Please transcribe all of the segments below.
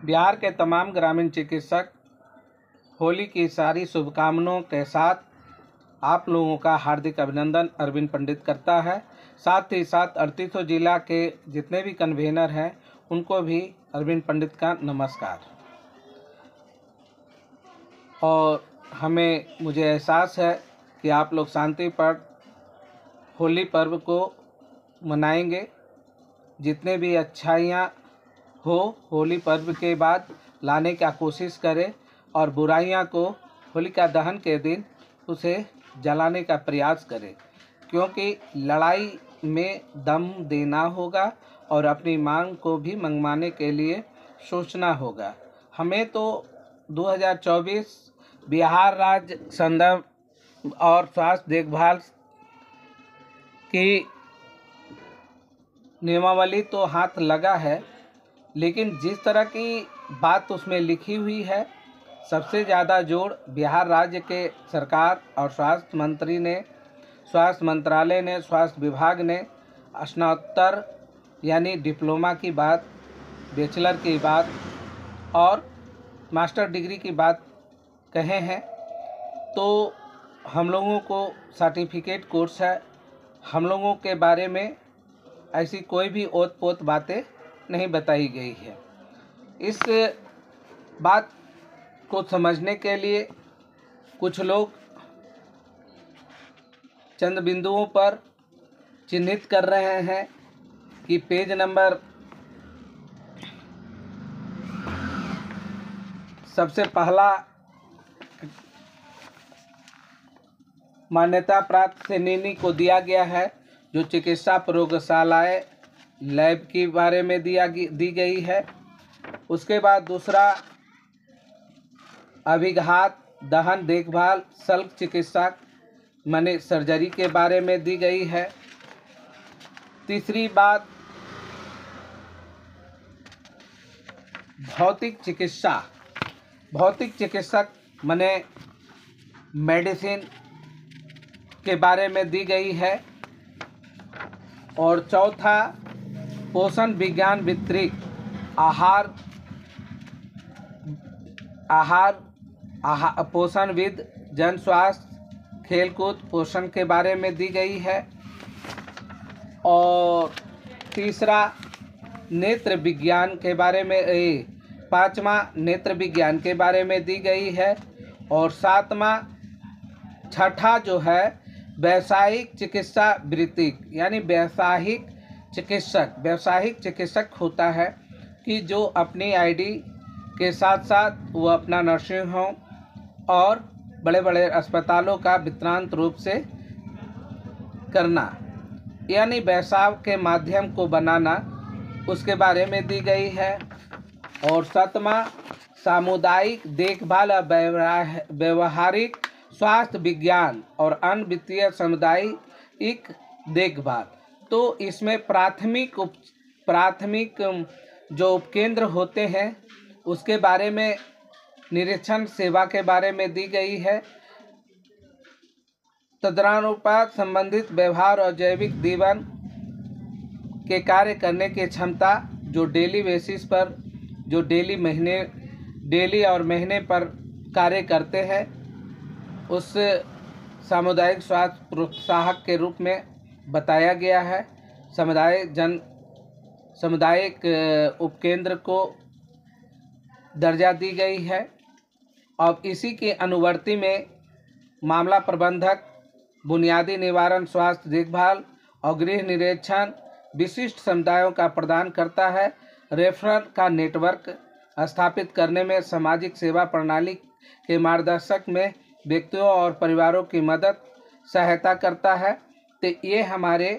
बिहार के तमाम ग्रामीण चिकित्सक होली की सारी शुभकामनाओं के साथ आप लोगों का हार्दिक अभिनंदन अरविंद पंडित करता है। साथ ही साथ 38 जिला के जितने भी कन्वेनर हैं उनको भी अरविंद पंडित का नमस्कार। और मुझे एहसास है कि आप लोग शांतिपूर्ण होली पर्व को मनाएंगे। जितने भी अच्छाइयाँ हो होली पर्व के बाद लाने का कोशिश करें और बुराइयां को होलिका दहन के दिन उसे जलाने का प्रयास करें, क्योंकि लड़ाई में दम देना होगा और अपनी मांग को भी मनवाने के लिए सोचना होगा। हमें तो 2024 बिहार राज्य संदर्भ और स्वास्थ्य देखभाल की नियमावली तो हाथ लगा है, लेकिन जिस तरह की बात उसमें लिखी हुई है, सबसे ज़्यादा जोर बिहार राज्य के सरकार और स्वास्थ्य मंत्रालय ने, स्वास्थ्य विभाग ने स्नातक यानी डिप्लोमा की बात, बैचलर की बात और मास्टर डिग्री की बात कहे हैं। तो हम लोगों को सर्टिफिकेट कोर्स है, हम लोगों के बारे में ऐसी कोई भी ओत पोत बातें नहीं बताई गई है। इस बात को समझने के लिए कुछ लोग चंद बिंदुओं पर चिन्हित कर रहे हैं कि पेज नंबर सबसे पहला मान्यता प्राप्त श्रेणी को दिया गया है, जो चिकित्सा प्रयोगशालाएं लैब के बारे में दी गई है। उसके बाद दूसरा अभिघात दहन देखभाल शल्य चिकित्सा माने सर्जरी के बारे में दी गई है। तीसरी बात भौतिक चिकित्सक माने मेडिसिन के बारे में दी गई है। और चौथा पोषण विज्ञान वितरित आहार पोषणविद जन स्वास्थ्य खेलकूद पोषण के बारे में दी गई है। और तीसरा नेत्र विज्ञान के बारे में, पांचवा नेत्र विज्ञान के बारे में दी गई है। और छठा जो है व्यावसायिक चिकित्सा वृत्ति यानी व्यावसायिक चिकित्सक होता है कि जो अपनी आईडी के साथ साथ वो अपना नर्सिंग होम और बड़े बड़े अस्पतालों का वितरणांत रूप से करना यानी व्यवसाय के माध्यम को बनाना, उसके बारे में दी गई है। और सातवां सामुदायिक देखभाल और व्यवहारिक स्वास्थ्य विज्ञान और अन्य वित्तीय सामुदायिक देखभाल। तो इसमें प्राथमिक जो उपकेंद्र होते हैं उसके बारे में, निरीक्षण सेवा के बारे में दी गई है। तदनुपात संबंधित व्यवहार और जैविक जीवन के कार्य करने की क्षमता, जो डेली बेसिस पर, जो डेली और महीने पर कार्य करते हैं, उस सामुदायिक स्वास्थ्य प्रोत्साहक के रूप में बताया गया है। सामुदायिक उपकेंद्र को दर्जा दी गई है। अब इसी के अनुवर्ती में मामला प्रबंधक बुनियादी निवारण स्वास्थ्य देखभाल और गृह निरीक्षण विशिष्ट समुदायों का प्रदान करता है। रेफरल का नेटवर्क स्थापित करने में सामाजिक सेवा प्रणाली के मार्गदर्शक में व्यक्तियों और परिवारों की मदद सहायता करता है। तो ये हमारे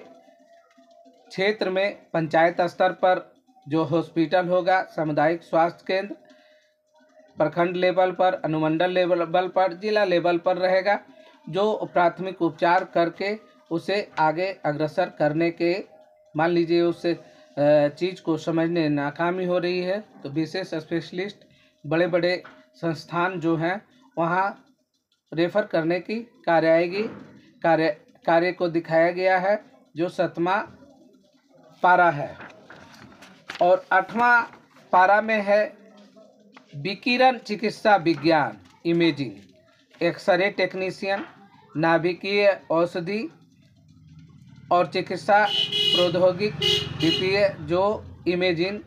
क्षेत्र में पंचायत स्तर पर जो हॉस्पिटल होगा, सामुदायिक स्वास्थ्य केंद्र प्रखंड लेवल पर, अनुमंडल लेवल पर, जिला लेवल पर रहेगा, जो प्राथमिक उपचार करके उसे आगे अग्रसर करने के, मान लीजिए उस चीज़ को समझने नाकामी हो रही है तो विशेष स्पेशलिस्ट बड़े बड़े संस्थान जो हैं वहाँ रेफर करने की कार्य को दिखाया गया है, जो 7वां पारा है। और 8वां पारा में है विकिरण चिकित्सा विज्ञान इमेजिंग, एक्सरे टेक्नीशियन, नाभिकीय औषधि और चिकित्सा प्रौद्योगिकी वित्तीय, जो इमेजिंग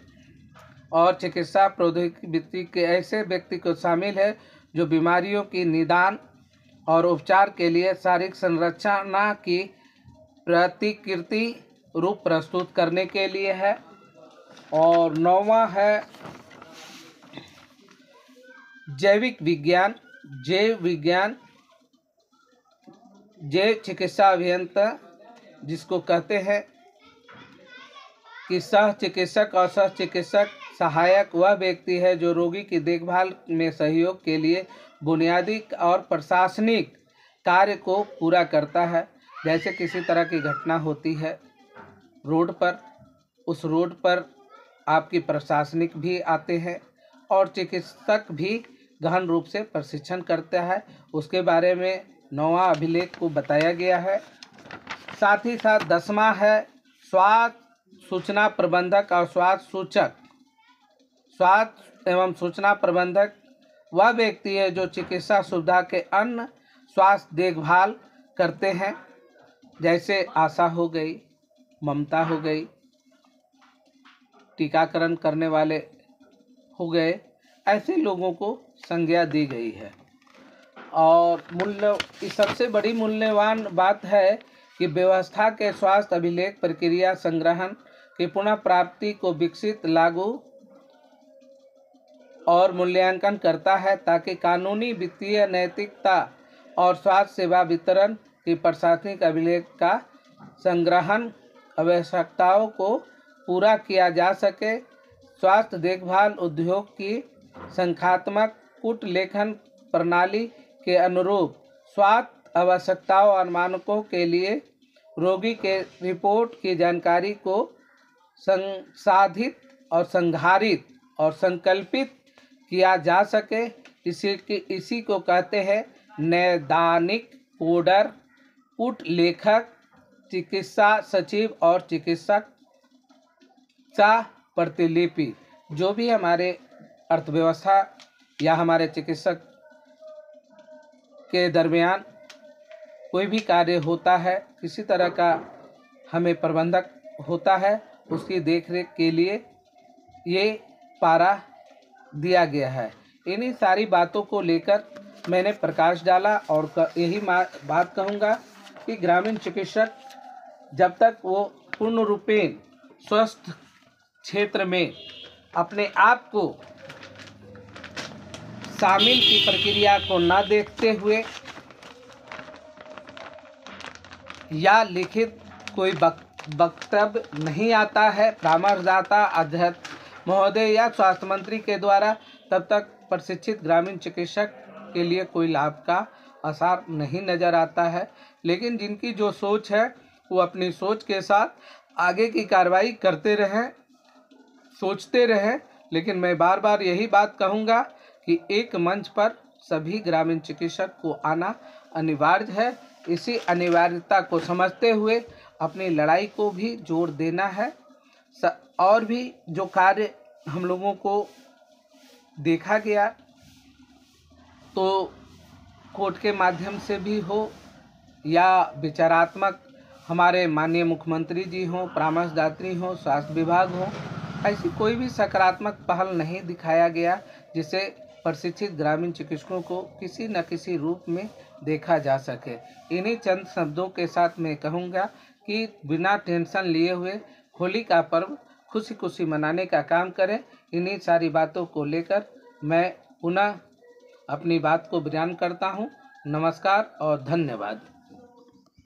और चिकित्सा प्रौद्योगिकी वित्तीय के ऐसे व्यक्ति को शामिल है जो बीमारियों की निदान और उपचार के लिए शारीरिक संरचना की प्रतिकृति रूप प्रस्तुत करने के लिए है। और 9वां है जैविक विज्ञान, जैव विज्ञान, जैव चिकित्सा अभियंता, जिसको कहते हैं कि सह चिकित्सक और सह चिकित्सक सहायक वह व्यक्ति है जो रोगी की देखभाल में सहयोग के लिए बुनियादी और प्रशासनिक कार्य को पूरा करता है। जैसे किसी तरह की घटना होती है रोड पर, उस रोड पर आपकी प्रशासनिक भी आते हैं और चिकित्सक भी गहन रूप से प्रशिक्षण करता है। उसके बारे में 9वां अभिलेख को बताया गया है। साथ ही साथ 10वां है स्वास्थ्य सूचना प्रबंधक और स्वास्थ्य सूचक। स्वास्थ्य एवं सूचना प्रबंधक वह व्यक्ति है जो चिकित्सा सुविधा के अन्य स्वास्थ्य देखभाल करते हैं, जैसे आशा हो गई, ममता हो गई, टीकाकरण करने वाले हो गए, ऐसे लोगों को संज्ञा दी गई है। और सबसे बड़ी मूल्यवान बात है कि व्यवस्था के स्वास्थ्य अभिलेख प्रक्रिया संग्रहण की पुनः प्राप्ति को विकसित, लागू और मूल्यांकन करता है ताकि कानूनी, वित्तीय, नैतिकता और स्वास्थ्य सेवा वितरण की प्रशासनिक अभिलेख का संग्रहण आवश्यकताओं को पूरा किया जा सके। स्वास्थ्य देखभाल उद्योग की संख्यात्मक कूट लेखन प्रणाली के अनुरूप स्वास्थ्य आवश्यकताओं और मानकों के लिए रोगी के रिपोर्ट की जानकारी को संसाधित और संधारित और संकल्पित किया जा सके। इसी को कहते हैं नैदानिक कोडर, कूट लेखक, चिकित्सा सचिव और चिकित्सक प्रतिलिपि। जो भी हमारे अर्थव्यवस्था या हमारे चिकित्सक के दरमियान कोई भी कार्य होता है, किसी तरह का हमें प्रबंधक होता है, उसकी देखरेख के लिए ये पारा दिया गया है। इन्हीं सारी बातों को लेकर मैंने प्रकाश डाला और यही बात कहूँगा कि ग्रामीण चिकित्सक जब तक वो पूर्ण रूपेण स्वस्थ क्षेत्र में अपने आप को शामिल की प्रक्रिया को न देखते हुए या लिखित कोई वक्तव्य नहीं आता है परामर्शदाता, अध्यक्ष महोदय या स्वास्थ्य मंत्री के द्वारा, तब तक प्रशिक्षित ग्रामीण चिकित्सक के लिए कोई लाभ का आसार नहीं नज़र आता है। लेकिन जिनकी जो सोच है वो अपनी सोच के साथ आगे की कार्रवाई करते रहें, सोचते रहें। लेकिन मैं बार बार यही बात कहूँगा कि एक मंच पर सभी ग्रामीण चिकित्सक को आना अनिवार्य है। इसी अनिवार्यता को समझते हुए अपनी लड़ाई को भी जोर देना है। और भी जो कार्य हम लोगों को देखा गया तो कोर्ट के माध्यम से भी हो या विचारात्मक हमारे माननीय मुख्यमंत्री जी हों, परामर्शदात्री हों, स्वास्थ्य विभाग हो, ऐसी कोई भी सकारात्मक पहल नहीं दिखाया गया जिसे प्रशिक्षित ग्रामीण चिकित्सकों को किसी न किसी रूप में देखा जा सके। इन्हीं चंद शब्दों के साथ मैं कहूँगा कि बिना टेंशन लिए हुए होली का पर्व खुशी खुशी मनाने का काम करें। इन्हीं सारी बातों को लेकर मैं पुनः अपनी बात को बयान करता हूँ। नमस्कार और धन्यवाद।